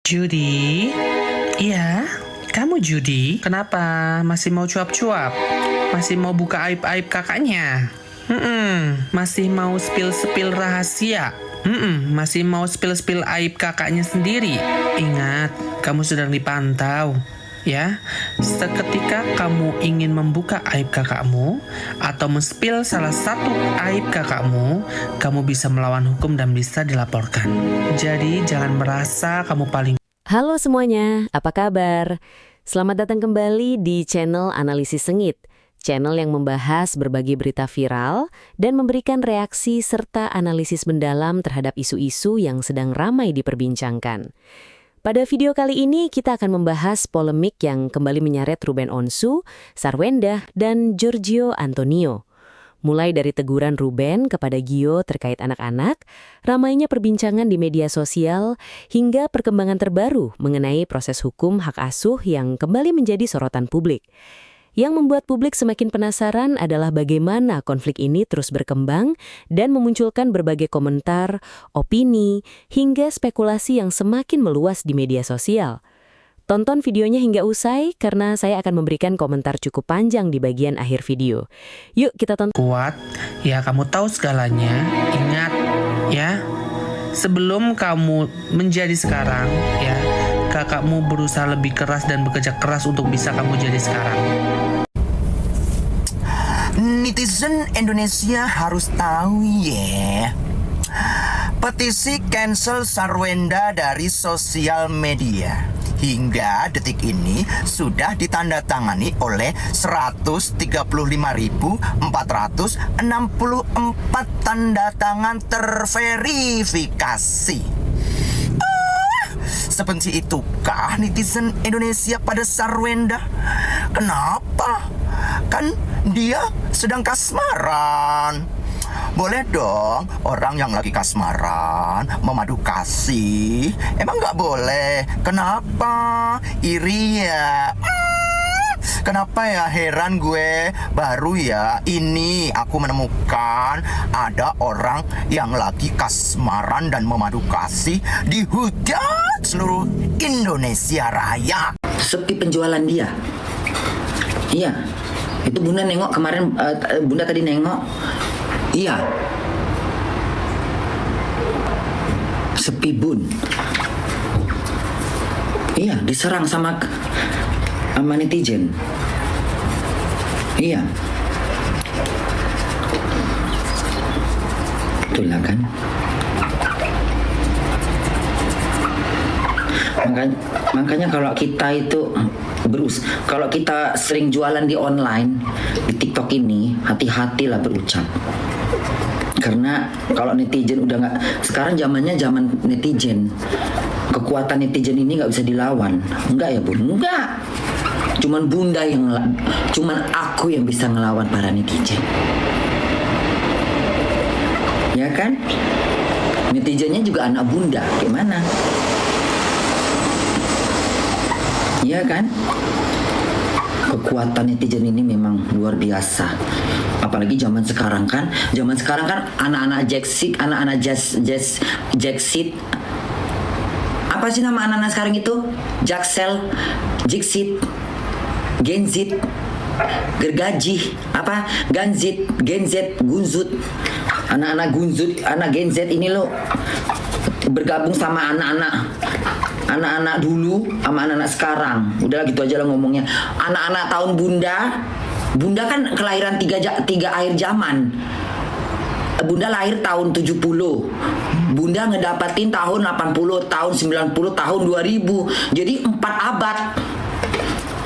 Judy? Iya, kamu Judy? Kenapa masih mau cuap-cuap? Masih mau buka aib-aib kakaknya? Masih mau spill-spill rahasia? Masih mau spill-spill aib kakaknya sendiri? Ingat, kamu sedang dipantau. Ya, seketika kamu ingin membuka aib kakakmu atau men-spill salah satu aib kakakmu, kamu bisa melawan hukum dan bisa dilaporkan. Jadi jangan merasa kamu paling. Halo semuanya, apa kabar? Selamat datang kembali di channel Analisis Sengit, channel yang membahas berbagai berita viral dan memberikan reaksi serta analisis mendalam terhadap isu-isu yang sedang ramai diperbincangkan. Pada video kali ini kita akan membahas polemik yang kembali menyeret Ruben Onsu, Sarwenda, dan Giorgio Antonio. Mulai dari teguran Ruben kepada Gio terkait anak-anak, ramainya perbincangan di media sosial, hingga perkembangan terbaru mengenai proses hukum hak asuh yang kembali menjadi sorotan publik. Yang membuat publik semakin penasaran adalah bagaimana konflik ini terus berkembang dan memunculkan berbagai komentar, opini, hingga spekulasi yang semakin meluas di media sosial. Tonton videonya hingga usai karena saya akan memberikan komentar cukup panjang di bagian akhir video. Yuk kita tonton. Kuat, ya kamu tahu segalanya. Ingat, ya, sebelum kamu menjadi sekarang, ya, kakakmu berusaha lebih keras dan bekerja keras untuk bisa kamu jadi sekarang. Netizen Indonesia harus tahu ya. Petisi cancel Sarwenda dari sosial media hingga detik ini sudah ditandatangani oleh 135.464 tanda tangan terverifikasi. Sebenci itukah netizen Indonesia pada Sarwenda? Kenapa? Kan dia sedang kasmaran. Boleh dong orang yang lagi kasmaran memadu kasih. Emang nggak boleh? Kenapa? Iri ya? Kenapa ya, heran gue. Baru ya ini aku menemukan ada orang yang lagi kasmaran dan memadu kasih dihujat seluruh Indonesia Raya. Sepi penjualan dia. Iya, itu Bunda nengok kemarin, Bunda tadi nengok. Iya, sepi Bun. Iya, diserang sama netizen. Iya, itulah kan. Makanya kalau kita itu kalau kita sering jualan di online, di TikTok ini, hati-hatilah berucap. Karena kalau netizen udah nggak, sekarang zamannya zaman netizen, kekuatan netizen ini nggak bisa dilawan. Enggak ya Bun? Enggak. Cuman Bunda cuman aku yang bisa ngelawan para netizen. Ya kan? Netizennya juga anak Bunda, gimana? Iya kan? Kekuatan netizen ini memang luar biasa. Apalagi zaman sekarang kan anak-anak Jacksit, apa sih nama anak-anak sekarang itu? Jaksel, Jixit, Genzit, Gergaji, apa? Ganzit, Genzet, Gunzut. Anak-anak Gunzut, anak Genzet ini loh bergabung sama anak-anak dulu sama anak-anak sekarang. Udah gitu aja lah ngomongnya. Anak-anak tahun Bunda kan kelahiran tiga akhir zaman. Bunda lahir tahun 70. Bunda ngedapatin tahun 80, tahun 90, tahun 2000. Jadi 4 abad.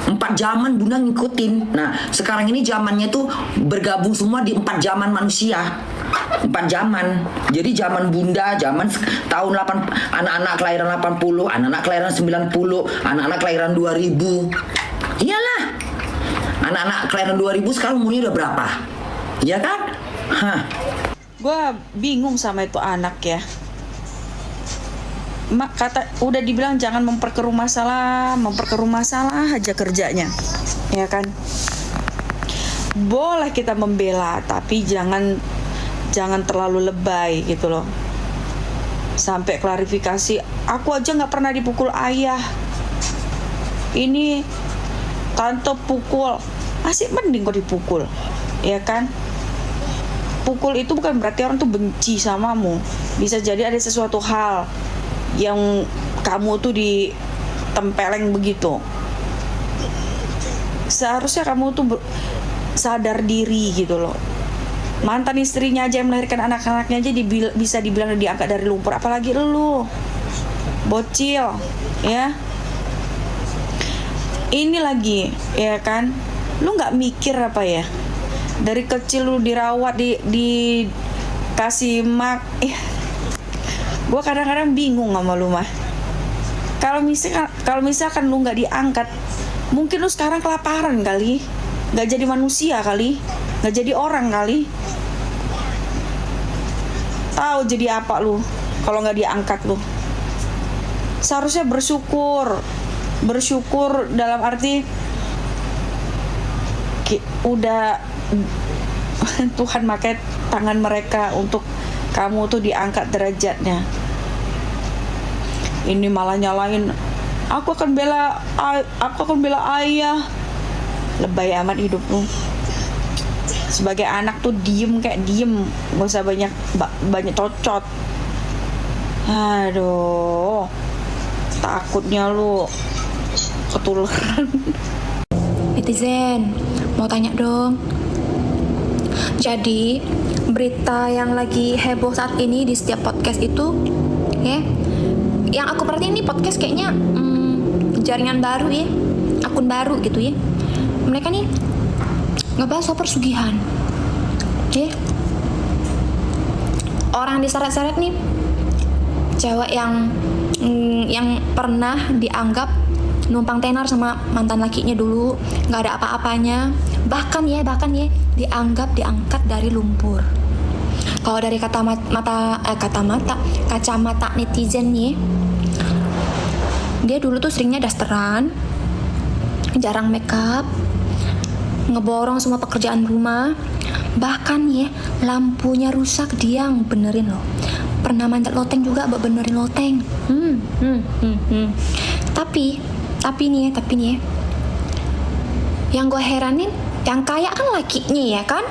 4 zaman Bunda ngikutin. Nah, sekarang ini zamannya tuh bergabung semua di 4 zaman manusia. 4 zaman. Jadi zaman Bunda, zaman tahun anak-anak kelahiran 80, anak-anak kelahiran 90, anak-anak kelahiran 2000. Iyalah. Anak-anak kelahiran 2000 sekarang umurnya udah berapa? Iya kan? Hah. Gue bingung sama itu anak ya. Udah dibilang jangan memperkeruh masalah aja kerjanya. Ya kan? Boleh kita membela, tapi jangan terlalu lebay gitu loh. Sampai klarifikasi, aku aja nggak pernah dipukul ayah. Ini tante pukul, masih mending kok dipukul, ya kan? Pukul itu bukan berarti orang tuh benci samamu. Bisa jadi ada sesuatu hal yang kamu tuh ditempeleng begitu. Seharusnya kamu tuh sadar diri gitu loh. Mantan istrinya aja yang melahirkan anak-anaknya aja bisa dibilang diangkat dari lumpur, apalagi lu bocil, ya. Ini lagi, ya kan, lu nggak mikir apa ya, dari kecil lu dirawat, di kasih gue kadang-kadang bingung sama lu mah. Kalau misalkan lu nggak diangkat, mungkin lu sekarang kelaparan kali, nggak jadi manusia kali, nggak jadi orang kali. Tahu jadi apa lu kalau nggak diangkat lu? Seharusnya bersyukur dalam arti udah Tuhan pakai tangan mereka untuk kamu tuh diangkat derajatnya. Ini malah nyalain, aku akan bela ayah. Lebay amat hidup lu. Sebagai anak tuh diem, gak usah banyak cocot. Aduh, takutnya lu ketularan. Netizen, mau tanya dong. Jadi, berita yang lagi heboh saat ini di setiap podcast itu, ya, yang aku perhatiin ini podcast kayaknya jaringan baru ya, akun baru gitu ya. Mereka nih ngebahas soal persugihan, ya. Orang diseret-seret nih, cewek yang pernah dianggap numpang tenar sama mantan lakinya dulu, nggak ada apa-apanya, bahkan ya diangkat dari lumpur. Kalau dari kacamata netizen nih, dia dulu tuh seringnya dasteran, jarang makeup, ngeborong semua pekerjaan rumah, bahkan ya lampunya rusak dia yang benerin loh. Pernah manjat loteng juga, benerin loteng. Tapi nih ya, yang gue heranin, yang kaya kan lakinya ya kan,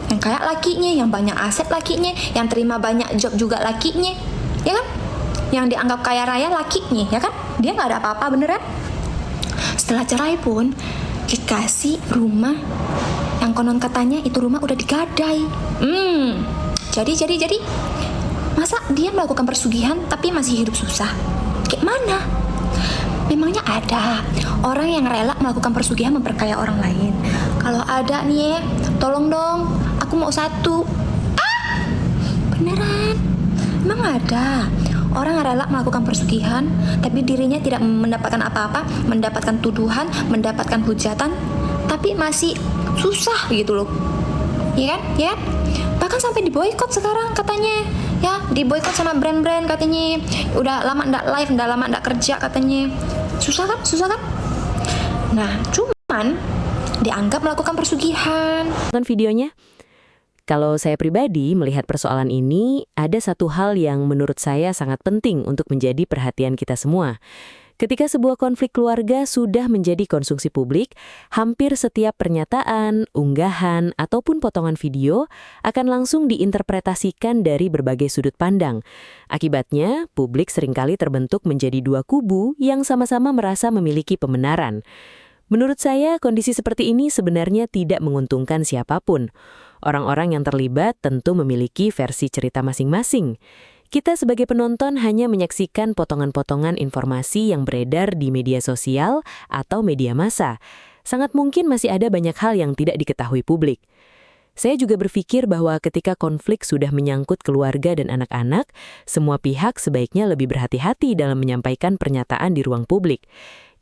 yang kaya lakinya, yang banyak aset lakinya, yang terima banyak job juga lakinya, ya kan, yang dianggap kaya raya lakinya, ya kan, dia nggak ada apa-apa beneran. Setelah cerai pun dikasih rumah yang konon katanya itu rumah udah digadai. Jadi masa dia melakukan persugihan tapi masih hidup susah? Kayak mana? Memangnya ada orang yang rela melakukan persugihan memperkaya orang lain? Kalau ada nih, tolong dong, aku mau satu. Beneran? Emang ada orang yang rela melakukan persugihan tapi dirinya tidak mendapatkan apa-apa, mendapatkan tuduhan, mendapatkan hujatan, tapi masih susah gitu loh. Iya kan? Ya. Bahkan sampai diboikot sekarang katanya. Ya, diboikot sama brand-brand katanya. Udah lama enggak live, udah lama enggak kerja katanya. Susah kan? Nah, cuman dianggap melakukan persugihan. Nonton videonya? Kalau saya pribadi melihat persoalan ini, ada satu hal yang menurut saya sangat penting untuk menjadi perhatian kita semua. Ketika sebuah konflik keluarga sudah menjadi konsumsi publik, hampir setiap pernyataan, unggahan, ataupun potongan video akan langsung diinterpretasikan dari berbagai sudut pandang. Akibatnya, publik seringkali terbentuk menjadi dua kubu yang sama-sama merasa memiliki pembenaran. Menurut saya, kondisi seperti ini sebenarnya tidak menguntungkan siapapun. Orang-orang yang terlibat tentu memiliki versi cerita masing-masing. Kita sebagai penonton hanya menyaksikan potongan-potongan informasi yang beredar di media sosial atau media massa. Sangat mungkin masih ada banyak hal yang tidak diketahui publik. Saya juga berpikir bahwa ketika konflik sudah menyangkut keluarga dan anak-anak, semua pihak sebaiknya lebih berhati-hati dalam menyampaikan pernyataan di ruang publik.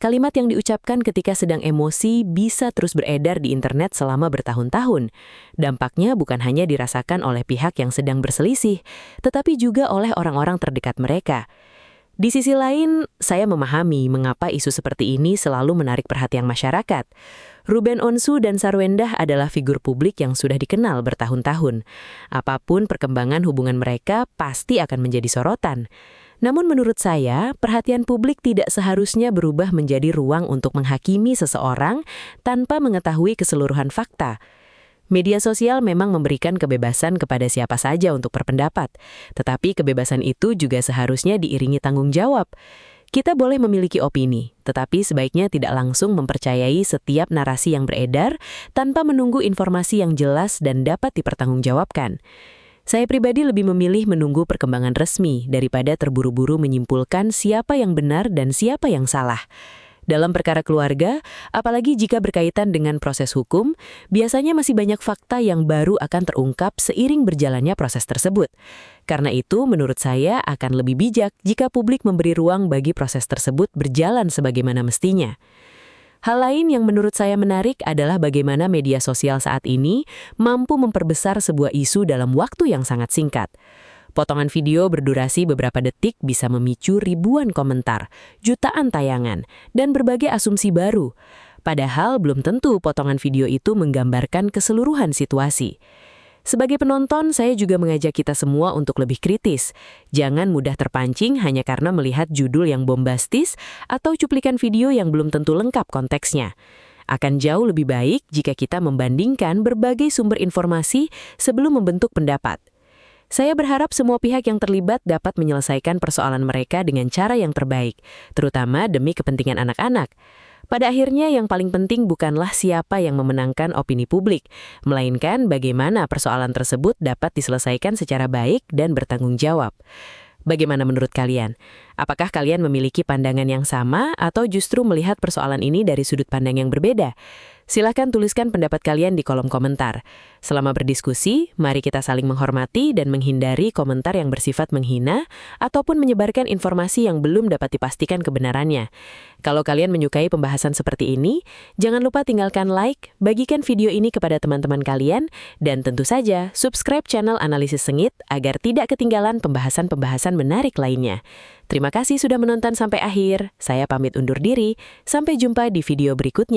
Kalimat yang diucapkan ketika sedang emosi bisa terus beredar di internet selama bertahun-tahun. Dampaknya bukan hanya dirasakan oleh pihak yang sedang berselisih, tetapi juga oleh orang-orang terdekat mereka. Di sisi lain, saya memahami mengapa isu seperti ini selalu menarik perhatian masyarakat. Ruben Onsu dan Sarwendah adalah figur publik yang sudah dikenal bertahun-tahun. Apapun perkembangan hubungan mereka pasti akan menjadi sorotan. Namun menurut saya, perhatian publik tidak seharusnya berubah menjadi ruang untuk menghakimi seseorang tanpa mengetahui keseluruhan fakta. Media sosial memang memberikan kebebasan kepada siapa saja untuk berpendapat, tetapi kebebasan itu juga seharusnya diiringi tanggung jawab. Kita boleh memiliki opini, tetapi sebaiknya tidak langsung mempercayai setiap narasi yang beredar tanpa menunggu informasi yang jelas dan dapat dipertanggungjawabkan. Saya pribadi lebih memilih menunggu perkembangan resmi daripada terburu-buru menyimpulkan siapa yang benar dan siapa yang salah. Dalam perkara keluarga, apalagi jika berkaitan dengan proses hukum, biasanya masih banyak fakta yang baru akan terungkap seiring berjalannya proses tersebut. Karena itu, menurut saya akan lebih bijak jika publik memberi ruang bagi proses tersebut berjalan sebagaimana mestinya. Hal lain yang menurut saya menarik adalah bagaimana media sosial saat ini mampu memperbesar sebuah isu dalam waktu yang sangat singkat. Potongan video berdurasi beberapa detik bisa memicu ribuan komentar, jutaan tayangan, dan berbagai asumsi baru. Padahal belum tentu potongan video itu menggambarkan keseluruhan situasi. Sebagai penonton, saya juga mengajak kita semua untuk lebih kritis. Jangan mudah terpancing hanya karena melihat judul yang bombastis atau cuplikan video yang belum tentu lengkap konteksnya. Akan jauh lebih baik jika kita membandingkan berbagai sumber informasi sebelum membentuk pendapat. Saya berharap semua pihak yang terlibat dapat menyelesaikan persoalan mereka dengan cara yang terbaik, terutama demi kepentingan anak-anak. Pada akhirnya yang paling penting bukanlah siapa yang memenangkan opini publik, melainkan bagaimana persoalan tersebut dapat diselesaikan secara baik dan bertanggung jawab. Bagaimana menurut kalian? Apakah kalian memiliki pandangan yang sama atau justru melihat persoalan ini dari sudut pandang yang berbeda? Silahkan tuliskan pendapat kalian di kolom komentar. Selama berdiskusi, mari kita saling menghormati dan menghindari komentar yang bersifat menghina ataupun menyebarkan informasi yang belum dapat dipastikan kebenarannya. Kalau kalian menyukai pembahasan seperti ini, jangan lupa tinggalkan like, bagikan video ini kepada teman-teman kalian, dan tentu saja subscribe channel Analisis Sengit agar tidak ketinggalan pembahasan-pembahasan menarik lainnya. Terima kasih sudah menonton sampai akhir. Saya pamit undur diri. Sampai jumpa di video berikutnya.